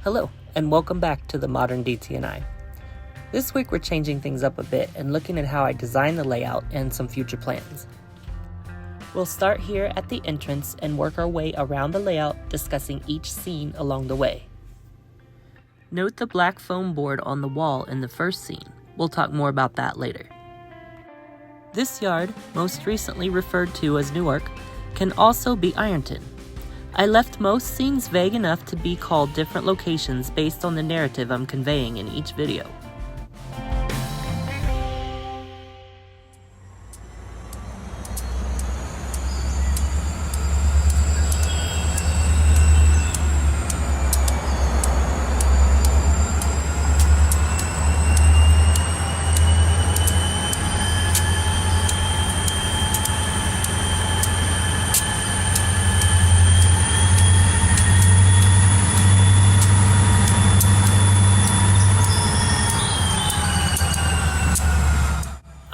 Hello, and welcome back to the Modern DT&I. This week we're changing things up a bit and looking at how I design the layout and some future plans. We'll start here at the entrance and work our way around the layout, discussing each scene along the way. Note the black foam board on the wall in the first scene. We'll talk more about that later. This yard, most recently referred to as Newark, can also be Ironton. I left most scenes vague enough to be called different locations based on the narrative I'm conveying in each video.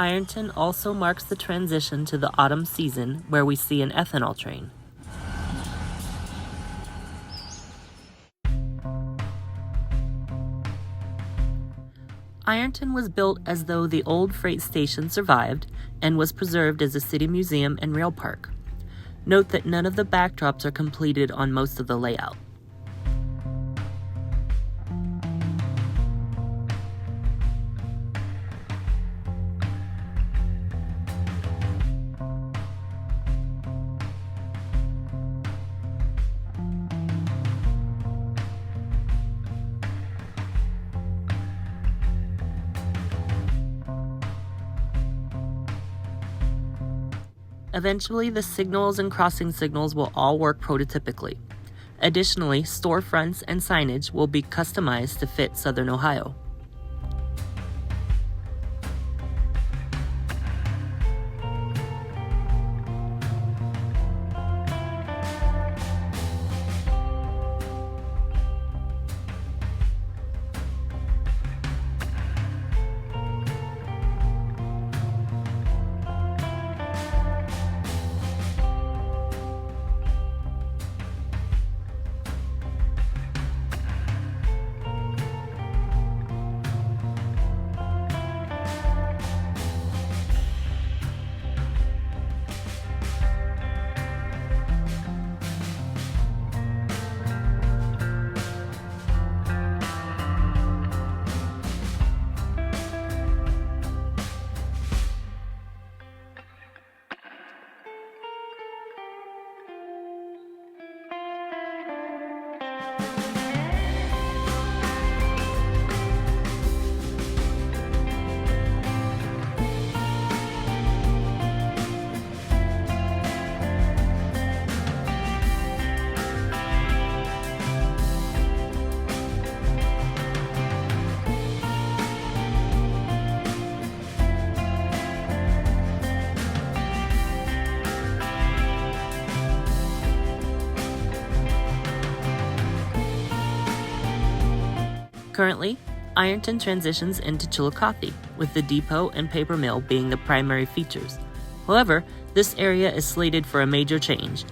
Ironton also marks the transition to the autumn season, where we see an ethanol train. Ironton was built as though the old freight station survived and was preserved as a city museum and rail park. Note that none of the backdrops are completed on most of the layout. Eventually, the signals and crossing signals will all work prototypically. Additionally, storefronts and signage will be customized to fit Southern Ohio. Currently, Ironton transitions into Chillicothe, with the depot and paper mill being the primary features. However, this area is slated for a major change.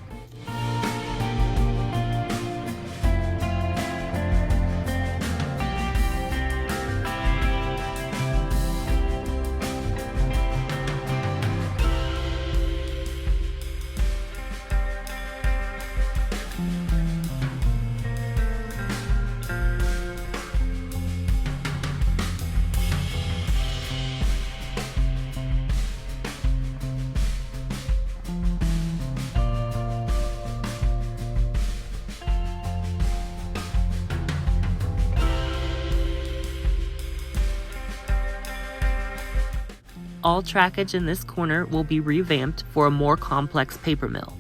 All trackage in this corner will be revamped for a more complex paper mill.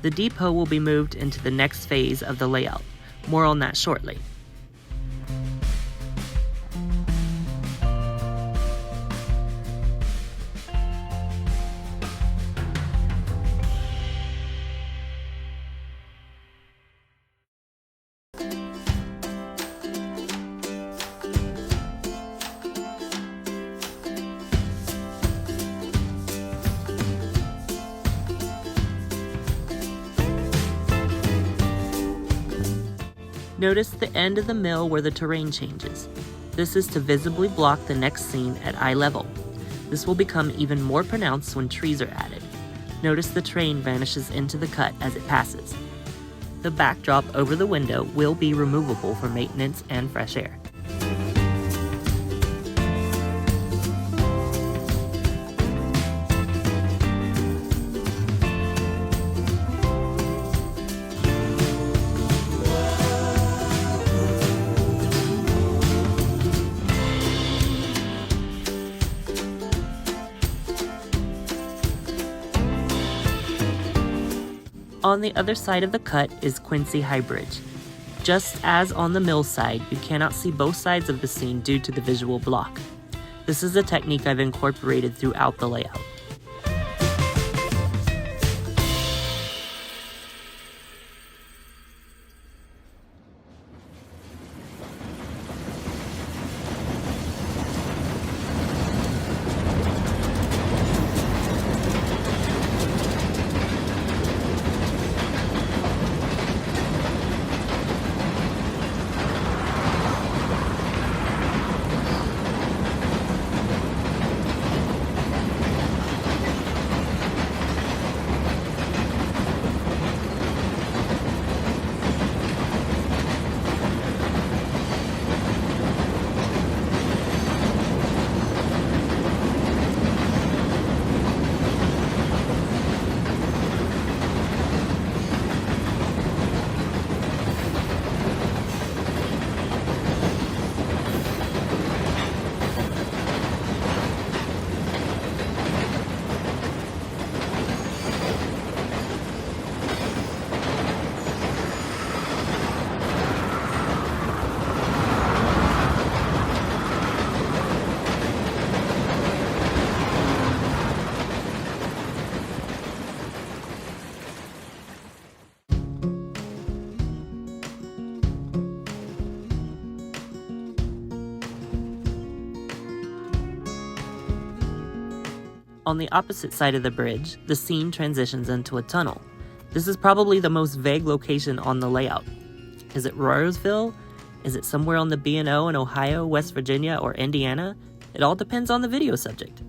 The depot will be moved into the next phase of the layout. More on that shortly. Notice the end of the mill where the terrain changes. This is to visibly block the next scene at eye level. This will become even more pronounced when trees are added. Notice the terrain vanishes into the cut as it passes. The backdrop over the window will be removable for maintenance and fresh air. On the other side of the cut is Quincy High Bridge. Just as on the mill side, you cannot see both sides of the scene due to the visual block. This is a technique I've incorporated throughout the layout. On the opposite side of the bridge, the scene transitions into a tunnel. This is probably the most vague location on the layout. Is it Royersville? Is it somewhere on the B&O in Ohio, West Virginia, or Indiana? It all depends on the video subject.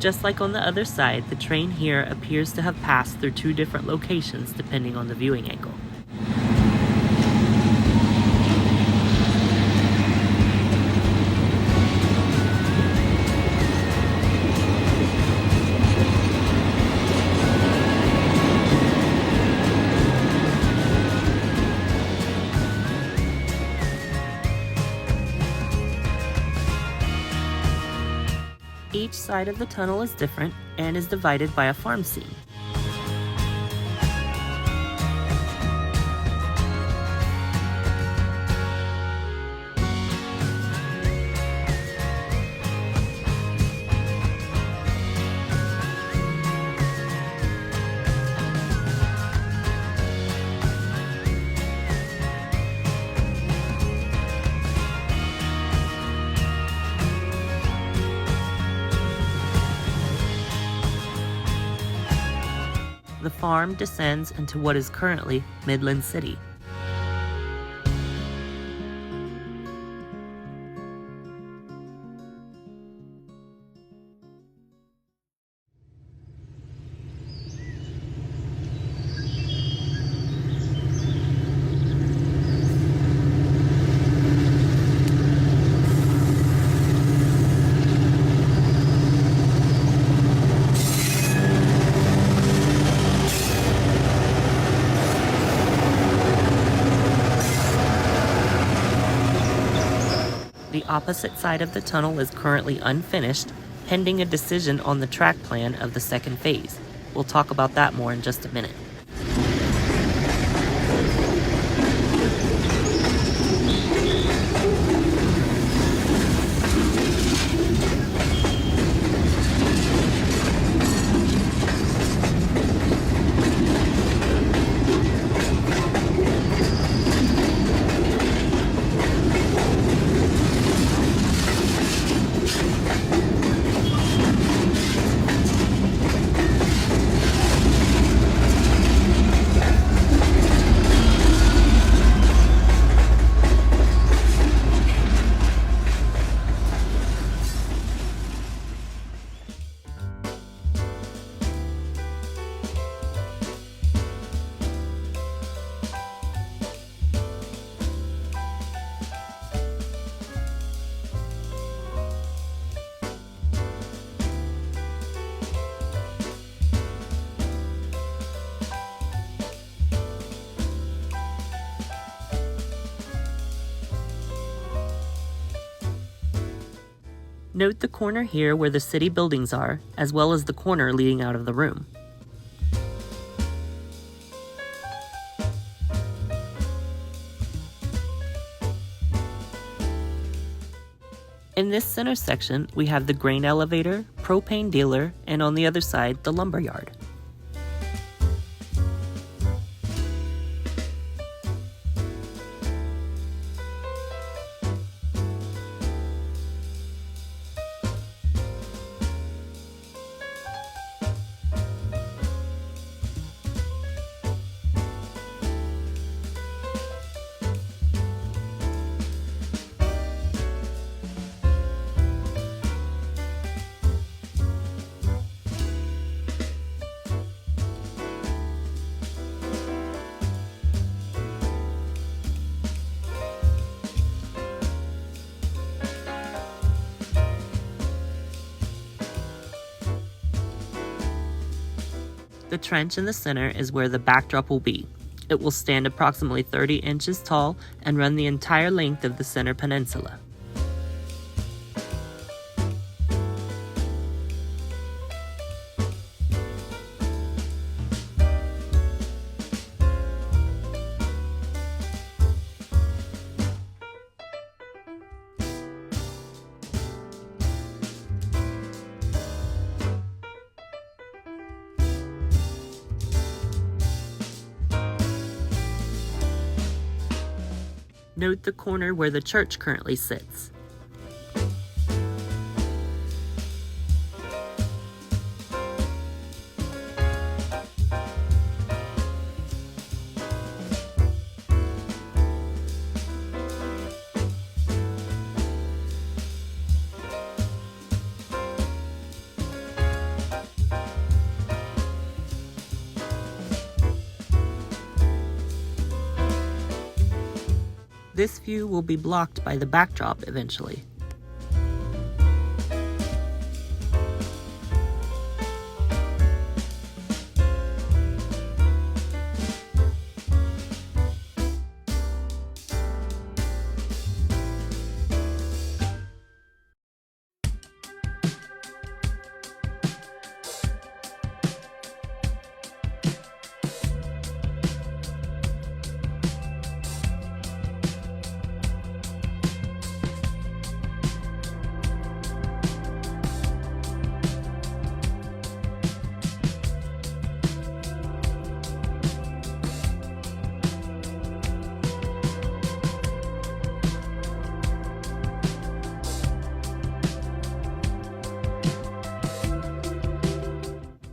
Just like on the other side, the train here appears to have passed through two different locations depending on the viewing angle. Each side of the tunnel is different and is divided by a farm scene. the farm descends into what is currently Midland City. The opposite side of the tunnel is currently unfinished, pending a decision on the track plan of the second phase. We'll talk about that more in just a minute. Note the corner here where the city buildings are, as well as the corner leading out of the room. In this center section, we have the grain elevator, propane dealer, and on the other side, the lumber yard. The trench in the center is where the backdrop will be. It will stand approximately 30 inches tall and run the entire length of the center peninsula. Note the corner where the church currently sits. This view will be blocked by the backdrop eventually.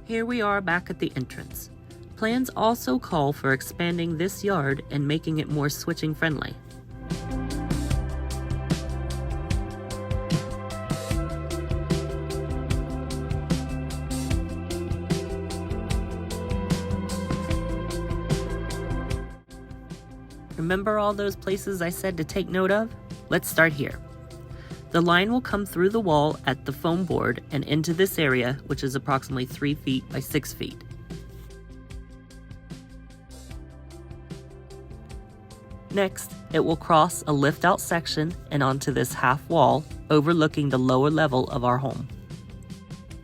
Here we are back at the entrance. Plans also call for expanding this yard and making it more switching friendly. Remember all those places I said to take note of? Let's start here. The line will come through the wall at the foam board and into this area, which is approximately 3 feet by 6 feet. Next, it will cross a lift-out section and onto this half wall, overlooking the lower level of our home.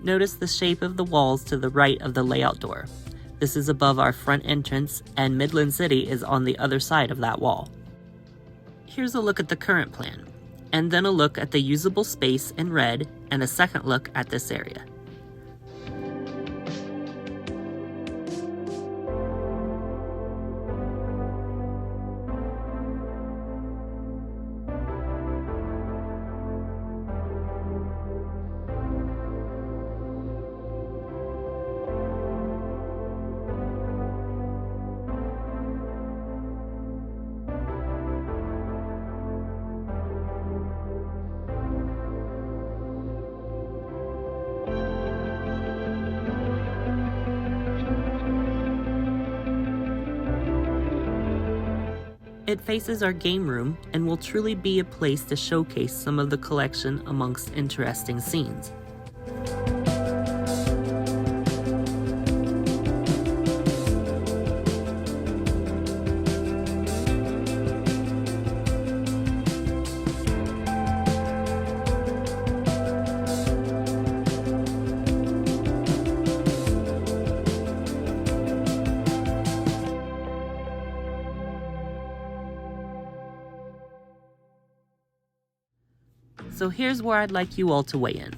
Notice the shape of the walls to the right of the layout door. This is above our front entrance, and Midland City is on the other side of that wall. Here's a look at the current plan, and then a look at the usable space in red, and a second look at this area. It faces our game room and will truly be a place to showcase some of the collection amongst interesting scenes. So here's where I'd like you all to weigh in.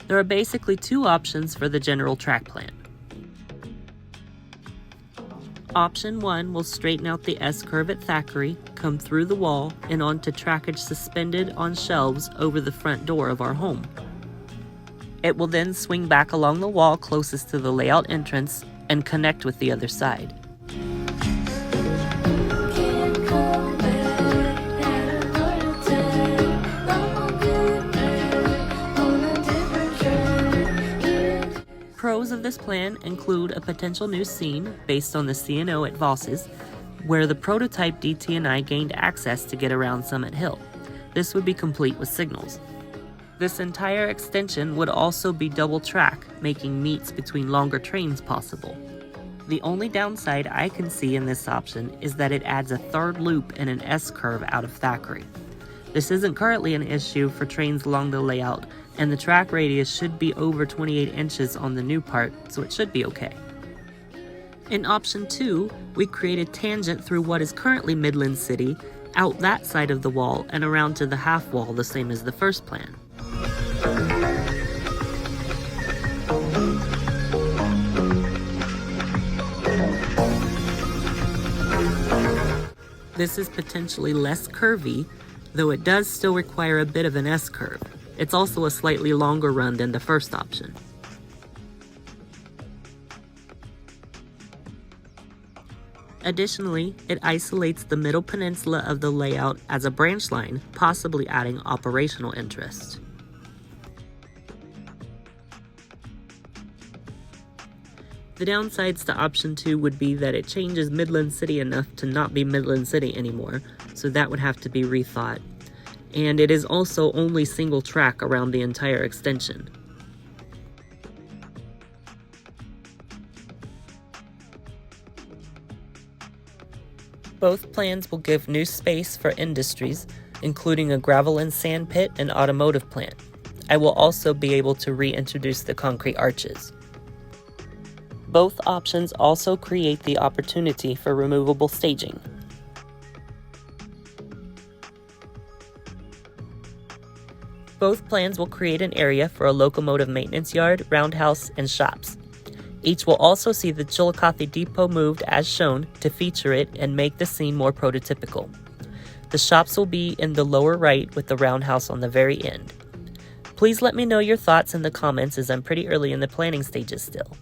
There are basically two options for the general track plan. Option 1 will straighten out the S-curve at Thackeray, come through the wall, and onto trackage suspended on shelves over the front door of our home. It will then swing back along the wall closest to the layout entrance and connect with the other side. Pros of this plan include a potential new scene based on the C&O at Voss's, where the prototype DT&I gained access to get around Summit Hill. This would be complete with signals. This entire extension would also be double track, making meets between longer trains possible. The only downside I can see in this option is that it adds a third loop and an S-curve out of Thackeray. This isn't currently an issue for trains along the layout, and the track radius should be over 28 inches on the new part, so it should be okay. In option 2, we create a tangent through what is currently Midland City, out that side of the wall and around to the half wall, the same as the first plan. This is potentially less curvy, though it does still require a bit of an S-curve. It's also a slightly longer run than the first option. Additionally, it isolates the middle peninsula of the layout as a branch line, possibly adding operational interest. The downsides to option 2 would be that it changes Midland City enough to not be Midland City anymore, so that would have to be rethought. And it is also only single track around the entire extension. Both plans will give new space for industries, including a gravel and sand pit and automotive plant. I will also be able to reintroduce the concrete arches. Both options also create the opportunity for removable staging. Both plans will create an area for a locomotive maintenance yard, roundhouse, and shops. Each will also see the Chillicothe depot moved as shown to feature it and make the scene more prototypical. The shops will be in the lower right with the roundhouse on the very end. Please let me know your thoughts in the comments as I'm pretty early in the planning stages still.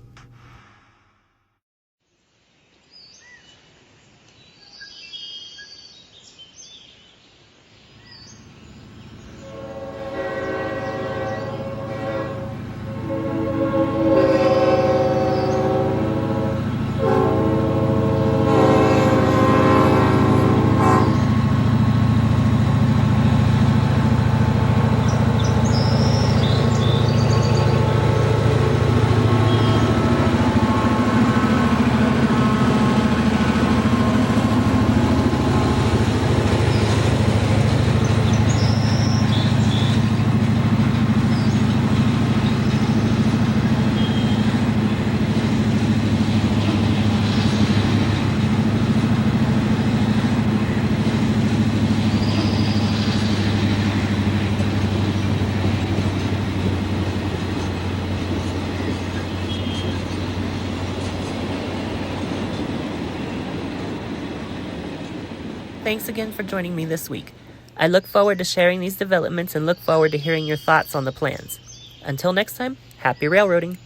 Thanks again for joining me this week. I look forward to sharing these developments and look forward to hearing your thoughts on the plans. Until next time, happy railroading!